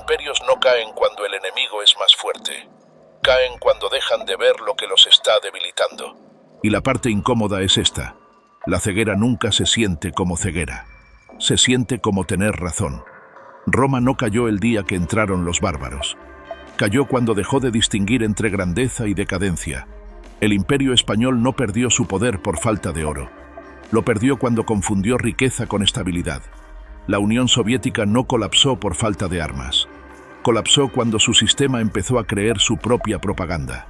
imperios no caen cuando el enemigo es más fuerte. Caen cuando dejan de ver lo que los está debilitando. Y la parte incómoda es esta. La ceguera nunca se siente como ceguera. Se siente como tener razón. Roma no cayó el día que entraron los bárbaros. Cayó cuando dejó de distinguir entre grandeza y decadencia. El imperio español no perdió su poder por falta de oro. Lo perdió cuando confundió riqueza con estabilidad. La Unión Soviética no colapsó por falta de armas. Colapsó cuando su sistema empezó a creer su propia propaganda.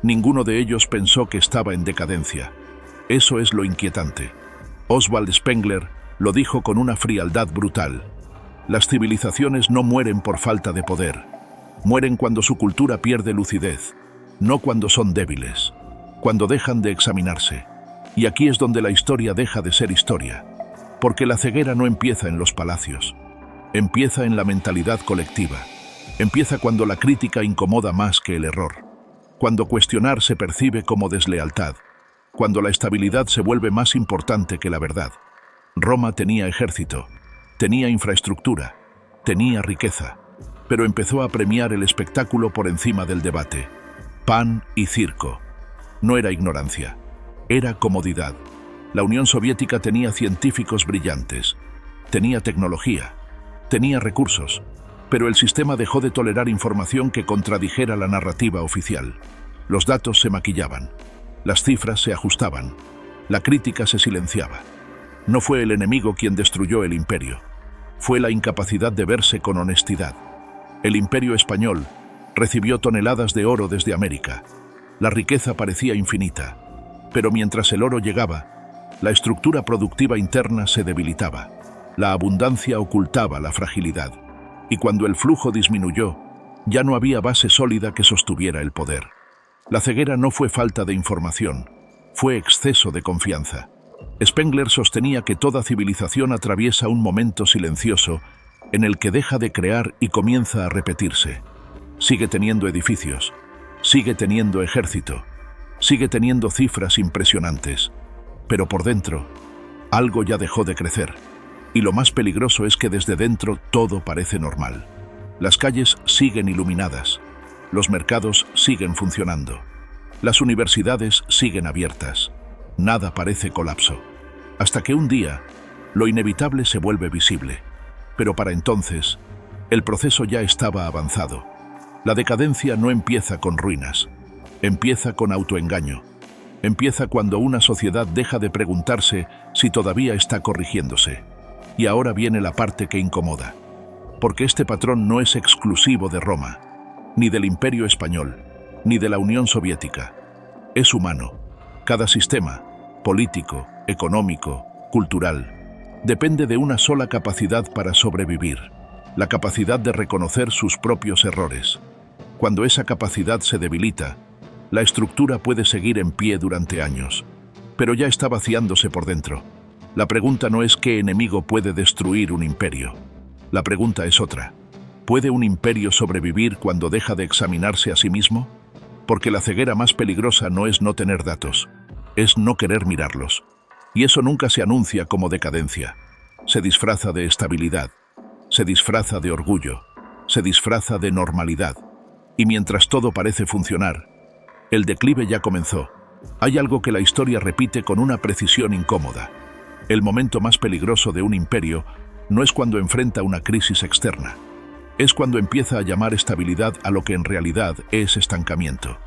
Ninguno de ellos pensó que estaba en decadencia. Eso es lo inquietante. Oswald Spengler lo dijo con una frialdad brutal. Las civilizaciones no mueren por falta de poder. Mueren cuando su cultura pierde lucidez, no cuando son débiles, cuando dejan de examinarse. Y aquí es donde la historia deja de ser historia. Porque la ceguera no empieza en los palacios. Empieza en la mentalidad colectiva. Empieza cuando la crítica incomoda más que el error. Cuando cuestionar se percibe como deslealtad. Cuando la estabilidad se vuelve más importante que la verdad. Roma tenía ejército, tenía infraestructura, tenía riqueza, pero empezó a premiar el espectáculo por encima del debate. Pan y circo. No era ignorancia, era comodidad. La Unión Soviética tenía científicos brillantes, tenía tecnología, tenía recursos, pero el sistema dejó de tolerar información que contradijera la narrativa oficial. Los datos se maquillaban, las cifras se ajustaban, la crítica se silenciaba. No fue el enemigo quien destruyó el imperio, fue la incapacidad de verse con honestidad. El imperio español recibió toneladas de oro desde América. La riqueza parecía infinita, pero mientras el oro llegaba, la estructura productiva interna se debilitaba. La abundancia ocultaba la fragilidad, y cuando el flujo disminuyó, ya no había base sólida que sostuviera el poder. La ceguera no fue falta de información, fue exceso de confianza. Spengler sostenía que toda civilización atraviesa un momento silencioso en el que deja de crear y comienza a repetirse. Sigue teniendo edificios, sigue teniendo ejército, sigue teniendo cifras impresionantes, pero por dentro, algo ya dejó de crecer. Y lo más peligroso es que desde dentro todo parece normal. Las calles siguen iluminadas, los mercados siguen funcionando, las universidades siguen abiertas, nada parece colapso. Hasta que un día, lo inevitable se vuelve visible. Pero para entonces, el proceso ya estaba avanzado. La decadencia no empieza con ruinas, empieza con autoengaño. Empieza cuando una sociedad deja de preguntarse si todavía está corrigiéndose. Y ahora viene la parte que incomoda. Porque este patrón no es exclusivo de Roma, ni del Imperio Español, ni de la Unión Soviética. Es humano. Cada sistema, político, económico, cultural, depende de una sola capacidad para sobrevivir, la capacidad de reconocer sus propios errores. Cuando esa capacidad se debilita, la estructura puede seguir en pie durante años, pero ya está vaciándose por dentro. La pregunta no es qué enemigo puede destruir un imperio. La pregunta es otra. ¿Puede un imperio sobrevivir cuando deja de examinarse a sí mismo? Porque la ceguera más peligrosa no es no tener datos, es no querer mirarlos. Y eso nunca se anuncia como decadencia. Se disfraza de estabilidad, se disfraza de orgullo, se disfraza de normalidad. Y mientras todo parece funcionar, el declive ya comenzó. Hay algo que la historia repite con una precisión incómoda. El momento más peligroso de un imperio no es cuando enfrenta una crisis externa. Es cuando empieza a llamar estabilidad a lo que en realidad es estancamiento.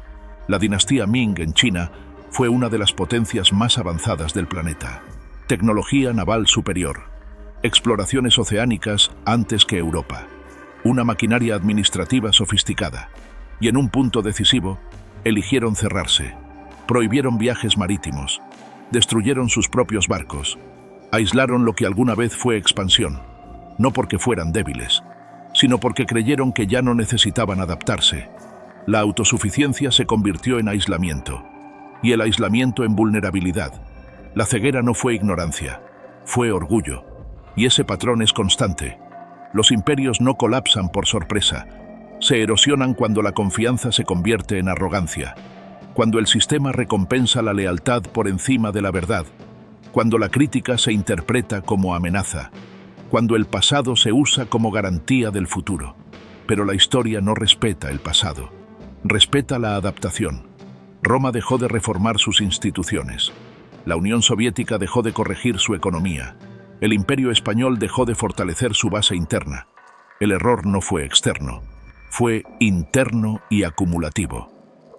La dinastía Ming en China fue una de las potencias más avanzadas del planeta. Tecnología naval superior, exploraciones oceánicas antes que Europa, una maquinaria administrativa sofisticada. Y en un punto decisivo, eligieron cerrarse, prohibieron viajes marítimos, destruyeron sus propios barcos, aislaron lo que alguna vez fue expansión, no porque fueran débiles, sino porque creyeron que ya no necesitaban adaptarse. La autosuficiencia se convirtió en aislamiento, y el aislamiento en vulnerabilidad. La ceguera no fue ignorancia, fue orgullo, y ese patrón es constante. Los imperios no colapsan por sorpresa, se erosionan cuando la confianza se convierte en arrogancia, cuando el sistema recompensa la lealtad por encima de la verdad, cuando la crítica se interpreta como amenaza, cuando el pasado se usa como garantía del futuro. Pero la historia no respeta el pasado, respeta la adaptación. Roma dejó de reformar sus instituciones. La Unión Soviética dejó de corregir su economía. El Imperio Español dejó de fortalecer su base interna. El error no fue externo, fue interno y acumulativo.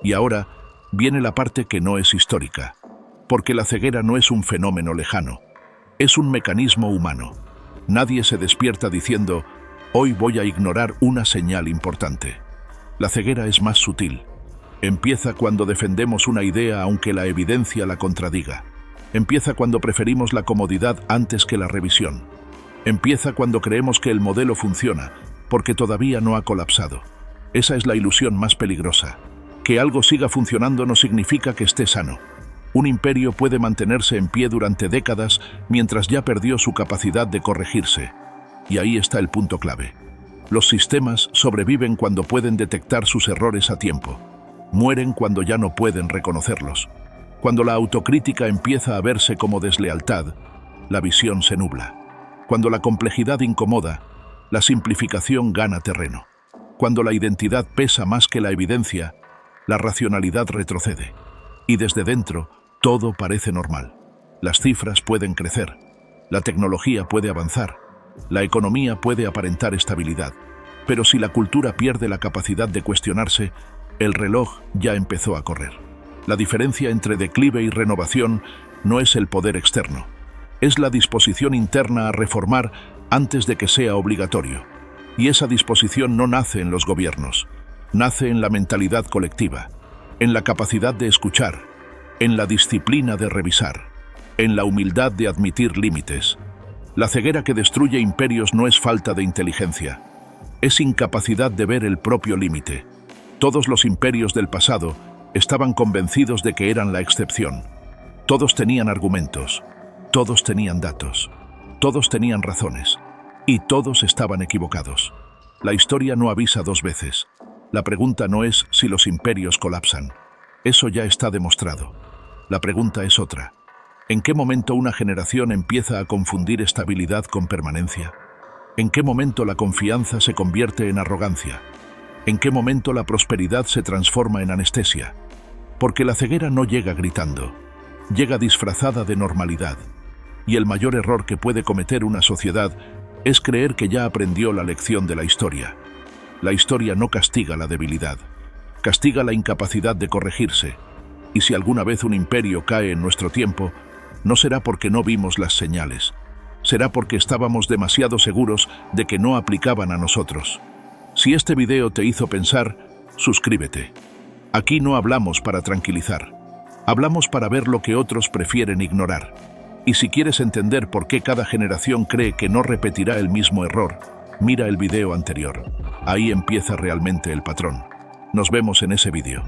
Y ahora viene la parte que no es histórica, porque la ceguera no es un fenómeno lejano, es un mecanismo humano. Nadie se despierta diciendo, hoy voy a ignorar una señal importante. La ceguera es más sutil. Empieza cuando defendemos una idea aunque la evidencia la contradiga. Empieza cuando preferimos la comodidad antes que la revisión. Empieza cuando creemos que el modelo funciona, porque todavía no ha colapsado. Esa es la ilusión más peligrosa. Que algo siga funcionando no significa que esté sano. Un imperio puede mantenerse en pie durante décadas mientras ya perdió su capacidad de corregirse. Y ahí está el punto clave. Los sistemas sobreviven cuando pueden detectar sus errores a tiempo. Mueren cuando ya no pueden reconocerlos. Cuando la autocrítica empieza a verse como deslealtad, la visión se nubla. Cuando la complejidad incomoda, la simplificación gana terreno. Cuando la identidad pesa más que la evidencia, la racionalidad retrocede. Y desde dentro, todo parece normal. Las cifras pueden crecer, la tecnología puede avanzar, la economía puede aparentar estabilidad. Pero si la cultura pierde la capacidad de cuestionarse, el reloj ya empezó a correr. La diferencia entre declive y renovación no es el poder externo, es la disposición interna a reformar antes de que sea obligatorio. Y esa disposición no nace en los gobiernos, nace en la mentalidad colectiva, en la capacidad de escuchar, en la disciplina de revisar, en la humildad de admitir límites. La ceguera que destruye imperios no es falta de inteligencia, es incapacidad de ver el propio límite. Todos los imperios del pasado estaban convencidos de que eran la excepción. Todos tenían argumentos, todos tenían datos, todos tenían razones, y todos estaban equivocados. La historia no avisa dos veces. La pregunta no es si los imperios colapsan. Eso ya está demostrado. La pregunta es otra. ¿En qué momento una generación empieza a confundir estabilidad con permanencia? ¿En qué momento la confianza se convierte en arrogancia? ¿En qué momento la prosperidad se transforma en anestesia? Porque la ceguera no llega gritando, llega disfrazada de normalidad. Y el mayor error que puede cometer una sociedad es creer que ya aprendió la lección de la historia. La historia no castiga la debilidad, castiga la incapacidad de corregirse. Y si alguna vez un imperio cae en nuestro tiempo, no será porque no vimos las señales, será porque estábamos demasiado seguros de que no aplicaban a nosotros. Si este video te hizo pensar, suscríbete. Aquí no hablamos para tranquilizar, hablamos para ver lo que otros prefieren ignorar. Y si quieres entender por qué cada generación cree que no repetirá el mismo error, mira el video anterior. Ahí empieza realmente el patrón. Nos vemos en ese video.